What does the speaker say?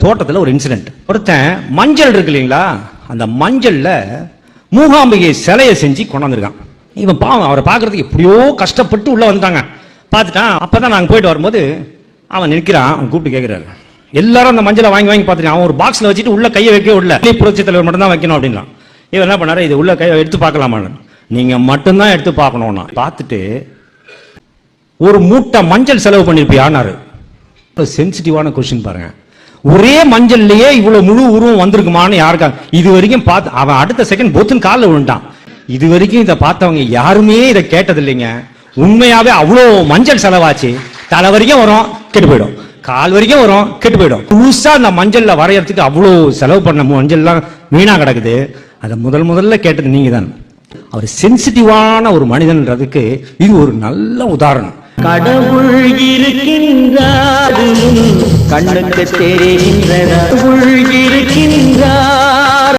தோட்டத்தில் ஒரு இன்சிடென்ட். ஒருத்தன் மஞ்சள் இருக்கு இல்லைங்களா, அந்த மஞ்சள்ல மூகாம்பிகை சிலையை செஞ்சு கொண்டாந்துருக்கான். இவன் பாவம், அவரை பார்க்கறதுக்கு எப்படியோ கஷ்டப்பட்டு உள்ள வந்துட்டாங்க. பார்த்துட்டான். அப்பதான் நாங்கள் போயிட்டு வரும்போது அவன் நிற்கிறான். அவன் கூப்பிட்டு கேட்கிறாரு, எல்லாரும் அந்த மஞ்சளை வாங்கி வாங்கி பார்த்துட்டான். அவன் ஒரு பாக்ஸ்ல வச்சுட்டு உள்ள கையை வைக்க விடல, புரட்சி தலைவர் மட்டும் தான் வைக்கணும் அப்படின்னா. இவன் என்ன பண்ணாரு, இது உள்ள கையை எடுத்து பார்க்கலாமா, நீங்க மட்டும்தான் எடுத்து பார்க்கணும்னா. பார்த்துட்டு ஒரு மூட்டை மஞ்சள் செலவு பண்ணிருப்பியான்னாரு. சென்சிட்டிவான கொஸ்டின் பாருங்க. ஒரே மஞ்சள்லயே இவ்வளவு முழு உருவம் வந்திருக்குமான்னு யாருக்கா இது வரைக்கும் பார்த்து, அவன் அடுத்த செகண்ட் பொத்துன்னு காலில் விழுண்டான். இது வரைக்கும் இதை பார்த்தவங்க யாருமே இதை கேட்டது இல்லைங்க. உண்மையாவே அவ்வளோ மஞ்சள் செலவாச்சு. தலை வரைக்கும் வரும், கெட்டு போயிடும். கால் வரைக்கும் வரும், கெட்டு போயிடும். புதுசா அந்த மஞ்சள்ல வரையறதுக்கு அவ்வளோ செலவு பண்ண மஞ்சள்லாம் வீணா கிடக்குது. அதை முதல்ல கேட்டது நீங்க தான். அவர் சென்சிட்டிவான ஒரு மனிதன்றதுக்கு இது ஒரு நல்ல உதாரணம். கடவுள் இருக்கின்றார், கண்ணுக்கு தெரிகின்றதா?